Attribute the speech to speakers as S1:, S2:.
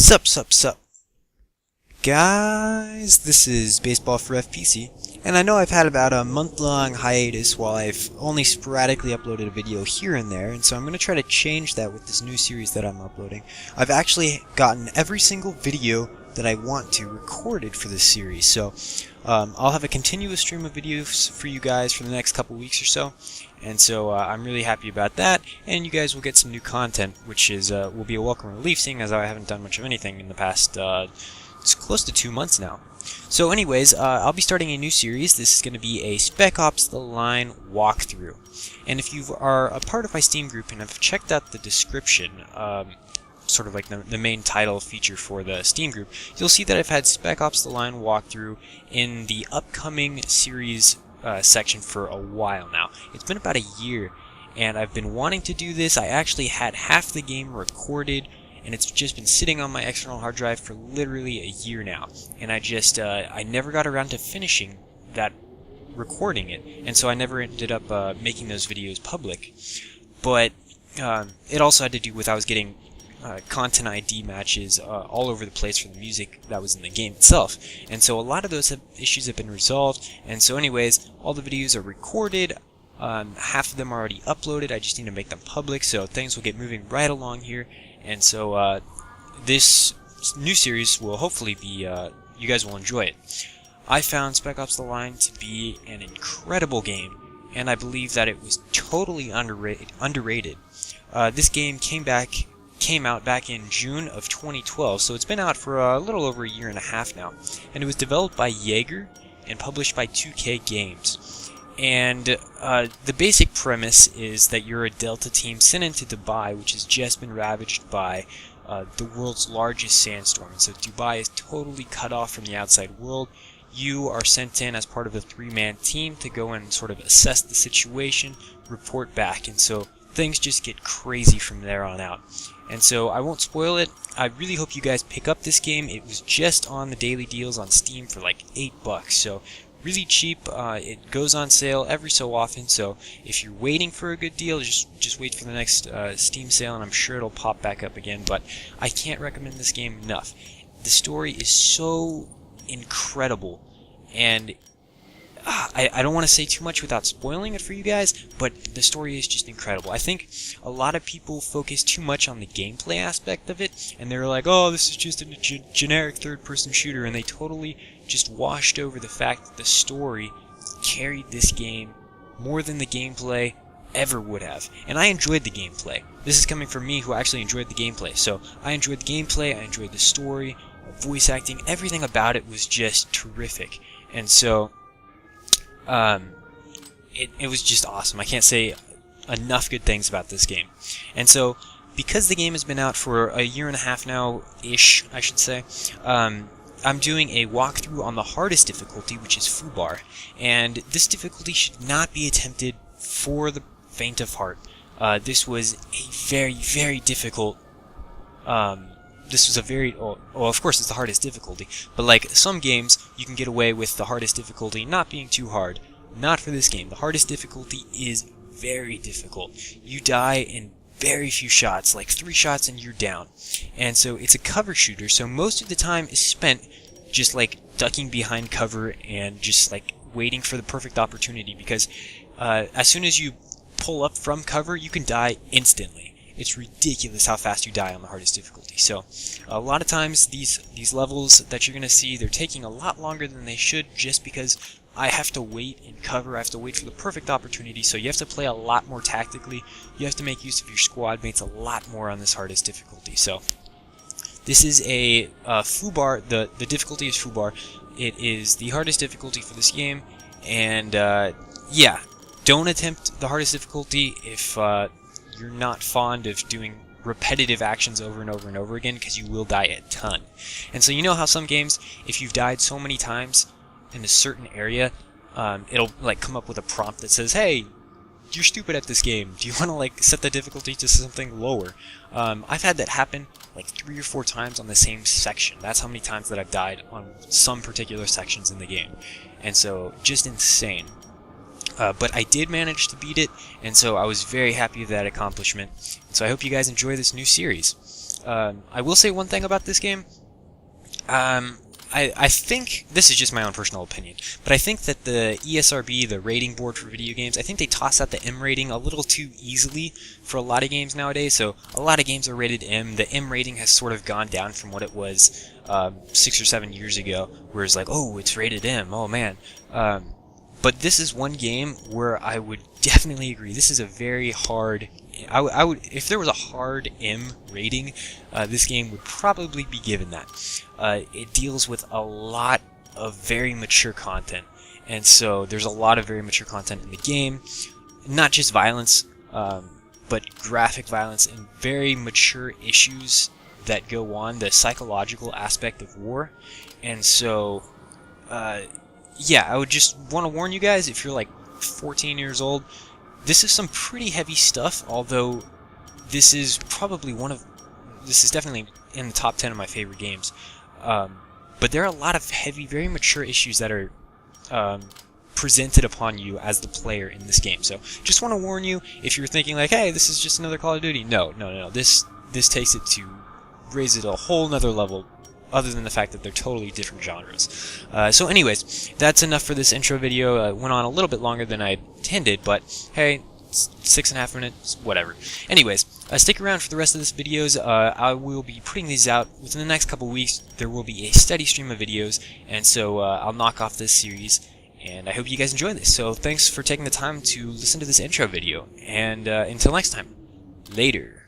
S1: Sup, guys, this is Baseball for FPC, and I know I've had about a month-long hiatus while I've only sporadically uploaded a video here and there, and so I'm going to try to change that with this new series that I'm uploading. I've actually gotten every single video that I want to recorded for this series, so I'll have a continuous stream of videos for you guys for the next couple weeks or so, and so I'm really happy about that, and you guys will get some new content, which is will be a welcome relief, seeing as I haven't done much of anything in the past it's close to 2 months now. So anyways, I'll be starting a new series. This is going to be a Spec Ops The Line walkthrough, and if you are a part of my Steam group and have checked out the description, sort of like the main title feature for the Steam group, you'll see that I've had Spec Ops The Line walkthrough in the upcoming series section for a while now. It's been about a year, and I've been wanting to do this. I actually had half the game recorded, and it's just been sitting on my external hard drive for literally a year now, and I never got around to finishing that, recording it, and so I never ended up making those videos public. But it also had to do with I was getting content ID matches all over the place for the music that was in the game itself, and so a lot of those issues have been resolved, and so anyways, all the videos are recorded. Half of them are already uploaded. I just need to make them public, so things will get moving right along here. And so this new series will hopefully be, you guys will enjoy it. I found Spec Ops The Line to be an incredible game, and I believe that it was totally underrated. This game came out back in June of 2012, so it's been out for a little over a year and a half now. And it was developed by Jaeger and published by 2K Games. And the basic premise is that you're a Delta team sent into Dubai, which has just been ravaged by the world's largest sandstorm. And so Dubai is totally cut off from the outside world. You are sent in as part of a 3-man team to go and sort of assess the situation, report back, and so things just get crazy from there on out. And so I won't spoil it. I really hope you guys pick up this game. It was just on the daily deals on Steam for like $8, so really cheap. It goes on sale every so often, so if you're waiting for a good deal, just wait for the next Steam sale, and I'm sure it'll pop back up again. But I can't recommend this game enough. The story is so incredible, and I don't want to say too much without spoiling it for you guys, but the story is just incredible. I think a lot of people focus too much on the gameplay aspect of it, and they're like, oh, this is just a generic third-person shooter, and they totally just washed over the fact that the story carried this game more than the gameplay ever would have. And I enjoyed the gameplay. This is coming from me, who actually enjoyed the gameplay. So I enjoyed the gameplay, I enjoyed the story, voice acting, everything about it was just terrific. And so it was just awesome. I can't say enough good things about this game. And so, because the game has been out for a year and a half now-ish, I should say, I'm doing a walkthrough on the hardest difficulty, which is FUBAR. And this difficulty should not be attempted for the faint of heart. This was a very, very difficult... This was a very... well, of course it's the hardest difficulty, but like some games, you can get away with the hardest difficulty not being too hard. Not for this game. The hardest difficulty is very difficult. You die in very few shots, like 3 shots and you're down. And so it's a cover shooter, so most of the time is spent just like ducking behind cover and just like waiting for the perfect opportunity, because as soon as you pull up from cover, you can die instantly. It's ridiculous how fast you die on the hardest difficulty. So a lot of times these levels that you're going to see, they're taking a lot longer than they should, just because I have to wait in cover, I have to wait for the perfect opportunity, so you have to play a lot more tactically, you have to make use of your squad mates a lot more on this hardest difficulty. So this is a FUBAR, the difficulty is FUBAR, it is the hardest difficulty for this game, and yeah, don't attempt the hardest difficulty if you're not fond of doing repetitive actions over and over and over again, because you will die a ton. And so you know how some games, if you've died so many times in a certain area, it'll like come up with a prompt that says, hey, you're stupid at this game, do you want to like set the difficulty to something lower? I've had that happen like 3 or 4 times on the same section. That's how many times that I've died on some particular sections in the game. And so just insane. But I did manage to beat it, and so I was very happy with that accomplishment. So I hope you guys enjoy this new series. I will say one thing about this game. I think, this is just my own personal opinion, but I think that the ESRB, the rating board for video games, I think they toss out the M rating a little too easily for a lot of games nowadays. So a lot of games are rated M. The M rating has sort of gone down from what it was 6 or 7 years ago, where it's like, oh, it's rated M, oh man. But this is one game where I would definitely agree. This is a very hard. I would, if there was a hard M rating, this game would probably be given that. It deals with a lot of very mature content, and so there's a lot of very mature content in the game. Not just violence, but graphic violence and very mature issues that go on, the psychological aspect of war, and so. Yeah, I would just want to warn you guys, if you're like 14 years old, this is some pretty heavy stuff, although this is definitely in the top 10 of my favorite games. But there are a lot of heavy, very mature issues that are presented upon you as the player in this game. So just want to warn you, if you're thinking like, hey, this is just another Call of Duty. No. This takes it to, raise it a whole nother level, other than the fact that they're totally different genres. So anyways, that's enough for this intro video. Went on a little bit longer than I intended, but hey, 6.5 minutes, whatever. Anyways, stick around for the rest of this videos. I will be putting these out within the next couple weeks. There will be a steady stream of videos, and so I'll knock off this series, and I hope you guys enjoy this. So thanks for taking the time to listen to this intro video, and until next time, later.